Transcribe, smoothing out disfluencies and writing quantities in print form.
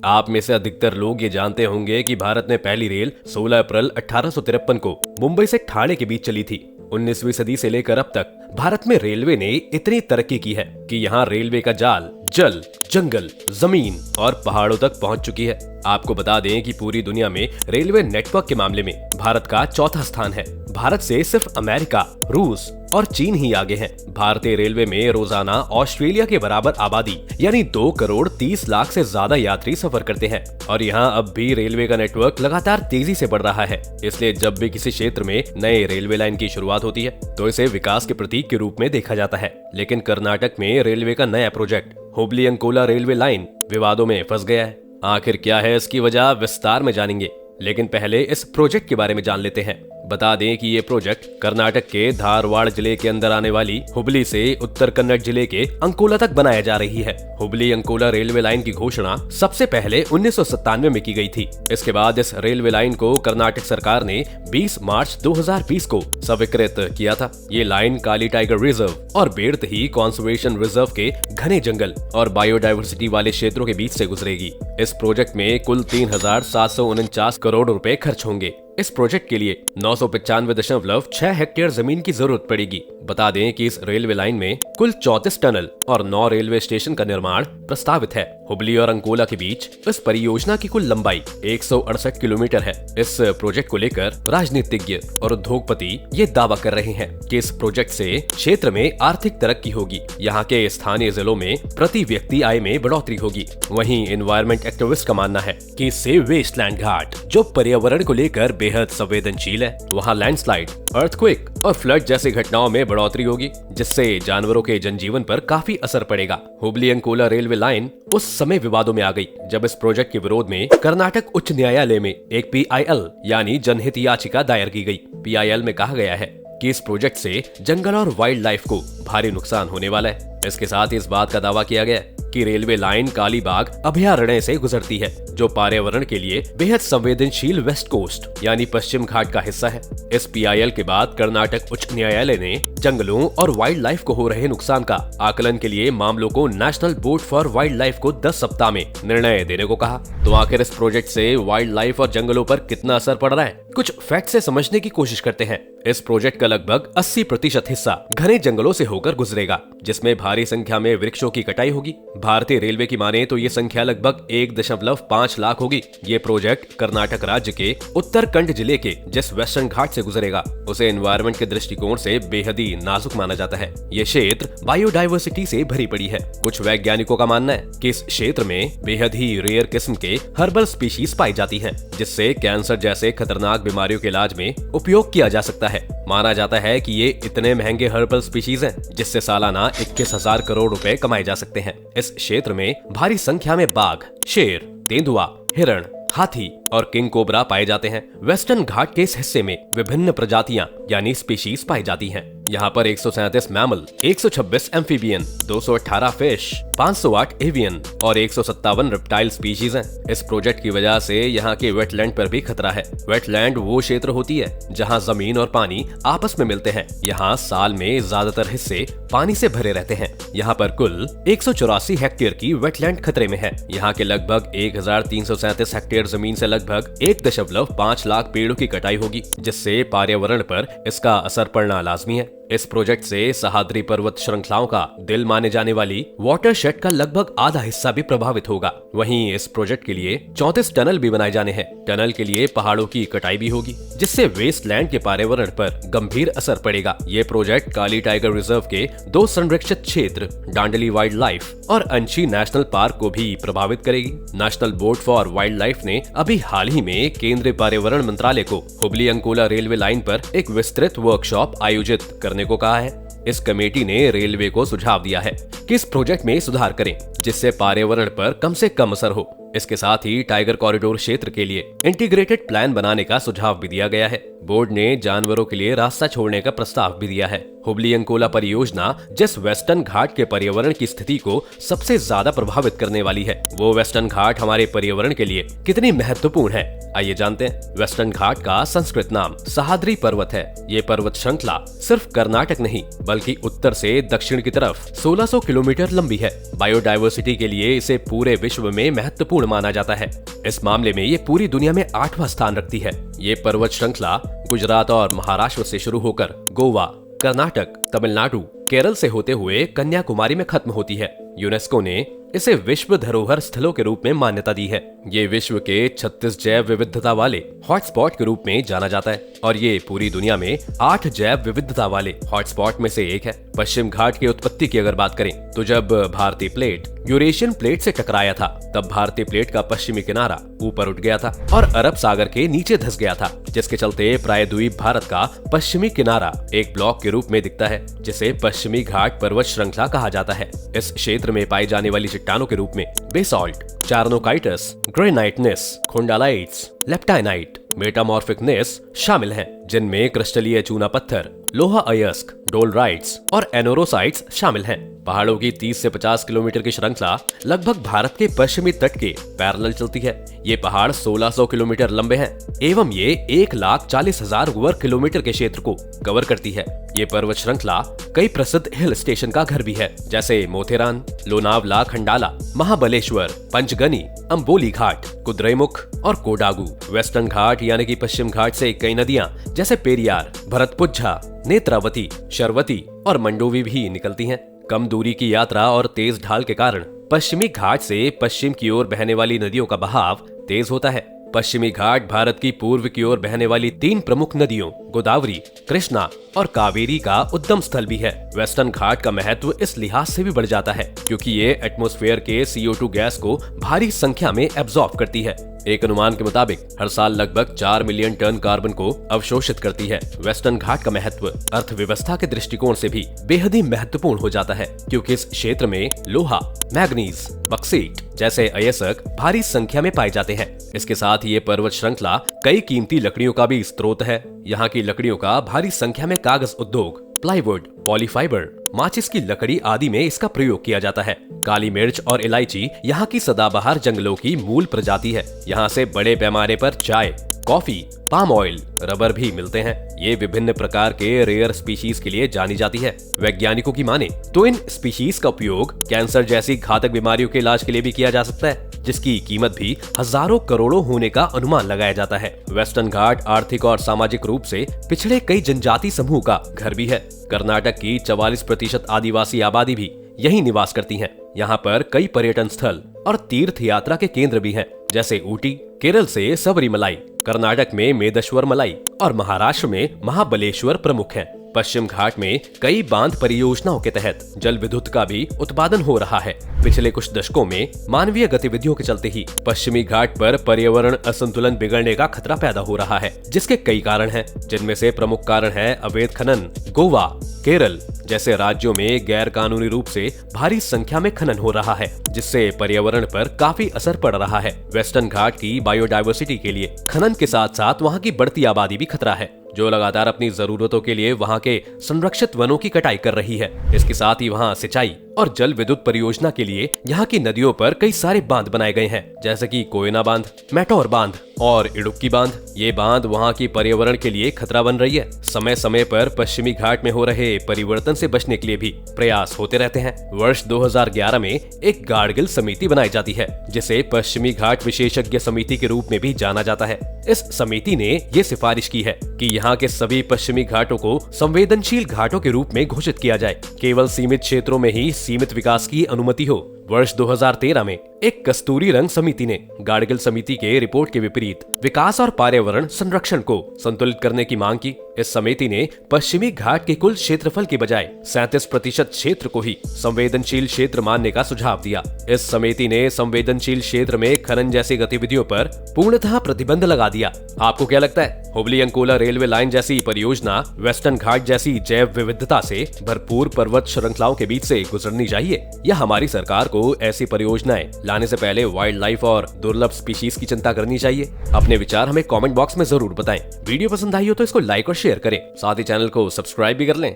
आप में से अधिकतर लोग ये जानते होंगे कि भारत में पहली रेल 16 अप्रैल 1853 को मुंबई से ठाणे के बीच चली थी। 19वीं सदी से लेकर अब तक भारत में रेलवे ने इतनी तरक्की की है कि यहाँ रेलवे का जाल जल, जंगल, जमीन और पहाड़ों तक पहुंच चुकी है। आपको बता दें कि पूरी दुनिया में रेलवे नेटवर्क के मामले में भारत का चौथा स्थान है। भारत से सिर्फ अमेरिका, रूस और चीन ही आगे हैं। भारतीय रेलवे में रोजाना ऑस्ट्रेलिया के बराबर आबादी यानी 2 करोड़ 30 लाख से ज्यादा यात्री सफर करते हैं और यहाँ अब भी रेलवे का नेटवर्क लगातार तेजी से बढ़ रहा है। इसलिए जब भी किसी क्षेत्र में नए रेलवे लाइन की शुरुआत होती है तो इसे विकास के प्रतीक के रूप में देखा जाता है। लेकिन कर्नाटक में रेलवे का नया project Hubli Ankola railway line विवादों में फंस गया है। आखिर क्या है इसकी वजह, विस्तार में जानेंगे, लेकिन पहले इस प्रोजेक्ट के बारे में जान लेते हैं। बता दें कि ये प्रोजेक्ट कर्नाटक के धारवाड़ जिले के अंदर आने वाली हुबली से उत्तर कन्नड़ जिले के अंकोला तक बनाया जा रही है। हुबली अंकोला रेलवे लाइन की घोषणा सबसे पहले 1997 में की गई थी। इसके बाद इस रेलवे लाइन को कर्नाटक सरकार ने 20 मार्च 2020 को स्वीकृत किया था। ये लाइन काली टाइगर रिजर्व और बेड़तही कॉन्जर्वेशन रिजर्व के घने जंगल और बायोडायवर्सिटी वाले क्षेत्रों के बीच से गुजरेगी। इस प्रोजेक्ट में कुल 3,749 करोड़ रुपए खर्च होंगे। इस प्रोजेक्ट के लिए 995.6 हेक्टेयर जमीन की जरूरत पड़ेगी। बता दें कि इस रेलवे लाइन में कुल 34 टनल और 9 रेलवे स्टेशन का निर्माण प्रस्तावित है। हुबली और अंकोला के बीच इस परियोजना की कुल लंबाई 168 किलोमीटर है। इस प्रोजेक्ट को लेकर राजनीतिज्ञ और उद्योगपति ये दावा कर रहे हैं कि इस प्रोजेक्ट से क्षेत्र में आर्थिक तरक्की होगी। यहाँ के स्थानीय जिलों में प्रति व्यक्ति आय में बढ़ोतरी होगी। वहीं एनवायरमेंट एक्टिविस्ट का मानना है कि इससे वेस्टलैंड घाट जो पर्यावरण को लेकर बेहद संवेदनशील है, वहाँ लैंडस्लाइड, अर्थक्वेक और फ्लड जैसी घटनाओं में बढ़ोतरी होगी, जिससे जानवरों के जनजीवन पर काफी असर पड़ेगा। हुबली अंकोला रेलवे लाइन उस समय विवादों में आ गई जब इस प्रोजेक्ट के विरोध में कर्नाटक उच्च न्यायालय में एक PIL यानी जनहित याचिका दायर की गई। PIL में कहा गया है कि इस प्रोजेक्ट से जंगल और वाइल्ड लाइफ को भारी नुकसान होने वाला है। इसके साथ ही इस बात का दावा किया गया कि रेलवे लाइन कालीबाग अभयारण्य से गुजरती है, जो पर्यावरण के लिए बेहद संवेदनशील वेस्ट कोस्ट यानी पश्चिम घाट का हिस्सा है। इस PIL के बाद कर्नाटक उच्च न्यायालय ने जंगलों और वाइल्ड लाइफ को हो रहे नुकसान का आकलन के लिए मामलों को national board for wild life को 10 सप्ताह में निर्णय देने को कहा। तो आखिर इस प्रोजेक्ट से वाइल्ड लाइफ और जंगलों पर कितना असर पड़ रहा है, कुछ फैक्ट से समझने की कोशिश करते हैं। इस प्रोजेक्ट का लगभग 80% हिस्सा घने जंगलों से होकर गुजरेगा, जिसमें भारी संख्या में वृक्षों की कटाई होगी। भारतीय रेलवे की माने तो ये संख्या लगभग 1.5 लाख होगी। ये प्रोजेक्ट कर्नाटक राज्य के उत्तरकंड जिले के जिस वेस्टर्न घाट से गुजरेगा उसे एनवायरमेंट के दृष्टिकोण से बेहद ही नाजुक माना जाता है। ये क्षेत्र बायोडायवर्सिटी से भरी पड़ी है। कुछ वैज्ञानिकों का मानना है कि इस क्षेत्र में बेहद ही रेयर किस्म के हर्बल स्पीशीज पाई जाती हैं, जिससे कैंसर जैसे खतरनाक बीमारियों के इलाज में उपयोग किया जा सकता है। माना जाता है कि ये इतने महंगे हर्बल स्पीशीज हैं जिससे सालाना 21,000 करोड़ रुपए कमाए जा सकते हैं। इस क्षेत्र में भारी संख्या में बाघ, शेर, तेंदुआ, हिरण, हाथी और किंग कोबरा पाए जाते हैं। वेस्टर्न घाट के इस हिस्से में विभिन्न प्रजातियां यानी स्पीशीज पाई जाती हैं। यहाँ पर 137 मैमल, 126 एम्फीबियन, 218 फिश, 508 एवियन और 157 रेप्टाइल स्पीशीज हैं। इस प्रोजेक्ट की वजह से यहाँ के वेटलैंड पर भी खतरा है। वेटलैंड वो क्षेत्र होती है जहाँ जमीन और पानी आपस में मिलते हैं। यहाँ साल में ज्यादातर हिस्से पानी से भरे रहते हैं। यहाँ पर कुल 184 हेक्टेयर की वेटलैंड खतरे में है। यहाँ के लगभग 1337 हेक्टेयर जमीन से लगभग 1.5 लाख पेड़ों की कटाई होगी, जिससे पर्यावरण पर इसका असर पड़ना लाजमी है। इस प्रोजेक्ट से सह्याद्री पर्वत श्रृंखलाओं का दिल माने जाने वाली वाटरशेड का लगभग आधा हिस्सा भी प्रभावित होगा। वहीं इस प्रोजेक्ट के लिए 34 टनल भी बनाए जाने हैं। टनल के लिए पहाड़ों की कटाई भी होगी, जिससे वेस्टलैंड के पर्यावरण पर गंभीर असर पड़ेगा। ये प्रोजेक्ट काली टाइगर रिजर्व के 2 संरक्षित क्षेत्र डांडली वाइल्ड लाइफ और अंशी नेशनल पार्क को भी प्रभावित करेगी। National board for wild life ने अभी हाल ही में केंद्रीय पर्यावरण मंत्रालय को हुबली अंकोला रेलवे लाइन पर एक विस्तृत वर्कशॉप आयोजित करने को कहा है। इस कमेटी ने रेलवे को सुझाव दिया है कि इस प्रोजेक्ट में सुधार करें, जिससे पर्यावरण पर कम से कम असर हो। इसके साथ ही टाइगर कॉरिडोर क्षेत्र के लिए इंटीग्रेटेड प्लान बनाने का सुझाव भी दिया गया है। बोर्ड ने जानवरों के लिए रास्ता छोड़ने का प्रस्ताव भी दिया है। हुबली अंकोला परियोजना जिस वेस्टर्न घाट के पर्यावरण की स्थिति को सबसे ज्यादा प्रभावित करने वाली है, वो वेस्टर्न घाट हमारे पर्यावरण के लिए कितनी महत्वपूर्ण है, आइए जानते हैं। वेस्टर्न घाट का संस्कृत नाम सह्याद्री पर्वत है। ये पर्वत श्रृंखला सिर्फ कर्नाटक नहीं बल्कि उत्तर से दक्षिण की तरफ 1600 किलोमीटर लंबी है। बायोडायवर्सिटी के लिए इसे पूरे विश्व में महत्वपूर्ण महत्वपूर्ण माना जाता है। इस मामले में ये पूरी दुनिया में 8वां स्थान रखती है। ये पर्वत श्रृंखला गुजरात और महाराष्ट्र से शुरू होकर गोवा, कर्नाटक, तमिलनाडु, केरल से होते हुए कन्याकुमारी में खत्म होती है। यूनेस्को ने इसे विश्व धरोहर स्थलों के रूप में मान्यता दी है। ये विश्व के 36 जैव विविधता वाले हॉटस्पॉट के रूप में जाना जाता है और ये पूरी दुनिया में 8 जैव विविधता वाले हॉटस्पॉट में से एक है। पश्चिम घाट की उत्पत्ति की अगर बात करें तो जब भारतीय प्लेट यूरेशियन प्लेट से टकराया था तब भारतीय प्लेट का पश्चिमी किनारा ऊपर उठ गया था और अरब सागर के नीचे धंस गया था, जिसके चलते प्रायद्वीप भारत का पश्चिमी किनारा एक ब्लॉक के रूप में दिखता है जिसे पश्चिमी घाट पर्वत श्रृंखला कहा जाता है। इस क्षेत्र में पाई जाने वाली चट्टानों के रूप में बेसॉल्ट, चार्नोकाइटस, ग्रेनाइटनेस, खोंडालाइट्स, लेप्टाइनाइट, मेटामॉर्फिकनेस शामिल हैं, जिनमें क्रिस्टलीय चूना पत्थर, लोहा अयस्क, डोलराइट्स और एनोरोसाइट्स शामिल हैं। पहाड़ों की 30 से 50 किलोमीटर की श्रृंखला लगभग भारत के पश्चिमी तट के पैरेलल चलती है। ये पहाड़ 1600 किलोमीटर लंबे हैं एवं ये 1,40,000 वर्ग किलोमीटर के क्षेत्र को कवर करती है। ये पर्वत श्रृंखला कई प्रसिद्ध हिल स्टेशन का घर भी है, जैसे मोथेरान, लोनावला, खंडाला, महाबलेश्वर, पंचगनी, अंबोली घाट, कुद्रेमुख और कोडागू। वेस्टर्न घाट यानी कि पश्चिम घाट से कई नदियां जैसे पेरियार, भरतपुझा, नेत्रावती, शरवती और मंडोवी भी निकलती हैं। कम दूरी की यात्रा और तेज ढाल के कारण पश्चिमी घाट से पश्चिम की ओर बहने वाली नदियों का बहाव तेज होता है। पश्चिमी घाट भारत की पूर्व की ओर बहने वाली 3 प्रमुख नदियों गोदावरी, कृष्णा और कावेरी का उद्गम स्थल भी है। वेस्टर्न घाट का महत्व इस लिहाज से भी बढ़ जाता है क्योंकि ये एटमॉस्फेयर के CO2 गैस को भारी संख्या में एब्जॉर्ब करती है। एक अनुमान के मुताबिक हर साल लगभग 4 मिलियन टन कार्बन को अवशोषित करती है। वेस्टर्न घाट का महत्व अर्थव्यवस्था के दृष्टिकोण से भी बेहद ही महत्वपूर्ण हो जाता है क्योंकि इस क्षेत्र में लोहा, मैग्नीज, बक्सीट जैसे अयस्क भारी संख्या में पाए जाते हैं। इसके साथ ये पर्वत श्रृंखला कई कीमती लकड़ियों का भी स्रोत है। यहाँ की लकड़ियों का भारी संख्या में कागज उद्योग, प्लाईवुड, पॉलीफाइबर, माचिस की लकड़ी आदि में इसका प्रयोग किया जाता है। काली मिर्च और इलायची यहाँ की सदाबहार जंगलों की मूल प्रजाति है। यहाँ से बड़े पैमाने पर चाय, कॉफी, पाम ऑयल, रबर भी मिलते हैं। ये विभिन्न प्रकार के रेयर स्पीशीज के लिए जानी जाती है। वैज्ञानिकों की माने तो इन स्पीशीज का उपयोग कैंसर जैसी घातक बीमारियों के इलाज के लिए भी किया जा सकता है, जिसकी कीमत भी हजारों करोड़ों होने का अनुमान लगाया जाता है। वेस्टर्न घाट आर्थिक और सामाजिक रूप से पिछड़े कई जनजाति समूह का घर भी है। कर्नाटक की 44% आदिवासी आबादी भी यहीं निवास करती है। यहाँ पर कई पर्यटन स्थल और तीर्थ यात्रा के केंद्र भी हैं, जैसे ऊटी, केरल से सबरीमलाई, कर्नाटक में मेदश्वर मलाई और महाराष्ट्र में महाबलेश्वर प्रमुख हैं। पश्चिम घाट में कई बांध परियोजनाओं के तहत जल विद्युत का भी उत्पादन हो रहा है। पिछले कुछ दशकों में मानवीय गतिविधियों के चलते ही पश्चिमी घाट पर पर्यावरण असंतुलन बिगड़ने का खतरा पैदा हो रहा है, जिसके कई कारण हैं, जिनमें से प्रमुख कारण है अवैध खनन। गोवा, केरल जैसे राज्यों में गैर कानूनी रूप से भारी संख्या में खनन हो रहा है, जिससे पर्यावरण पर काफी असर पड़ रहा है। वेस्टर्न घाट की बायोडायवर्सिटी के लिए खनन के साथ साथ वहाँ की बढ़ती आबादी भी खतरा है, जो लगातार अपनी जरूरतों के लिए वहाँ के संरक्षित वनों की कटाई कर रही है। इसके साथ ही वहाँ सिंचाई और जल विद्युत परियोजना के लिए यहाँ की नदियों पर कई सारे बांध बनाए गए हैं, जैसे कि कोयना बांध, मैटौर बांध और इडुक्की बांध। ये बांध वहाँ की पर्यावरण के लिए खतरा बन रही है। समय समय पर पश्चिमी घाट में हो रहे परिवर्तन से बचने के लिए भी प्रयास होते रहते हैं। वर्ष 2011 में एक गाडगिल समिति बनाई जाती है, जिसे पश्चिमी घाट विशेषज्ञ समिति के रूप में भी जाना जाता है। इस समिति ने ये सिफारिश की है कि यहाँ के सभी पश्चिमी घाटों को संवेदनशील घाटों के रूप में घोषित किया जाए। केवल सीमित क्षेत्रों में ही सीमित विकास की अनुमति हो। वर्ष 2013 में एक कस्तूरी रंग समिति ने गाडगिल समिति के रिपोर्ट के विपरीत विकास और पर्यावरण संरक्षण को संतुलित करने की मांग की। इस समिति ने पश्चिमी घाट के कुल क्षेत्रफल की बजाय 37% क्षेत्र को ही संवेदनशील क्षेत्र मानने का सुझाव दिया। इस समिति ने संवेदनशील क्षेत्र में खनन जैसी गतिविधियों पर पूर्णतः प्रतिबंध लगा दिया। आपको क्या लगता है, हुबली अंकोला रेलवे लाइन जैसी परियोजना वेस्टर्न घाट जैसी जैव विविधता से भरपूर पर्वत श्रृंखलाओं के बीच से गुजरनी चाहिए, या हमारी सरकार को ऐसी परियोजनाएं लाने से पहले वाइल्ड लाइफ और दुर्लभ स्पीशीज की चिंता करनी चाहिए? अपने विचार हमें कमेंट बॉक्स में जरूर बताएं। वीडियो पसंद आई हो तो इसको लाइक और शेयर करें, साथ ही चैनल को सब्सक्राइब भी कर लें।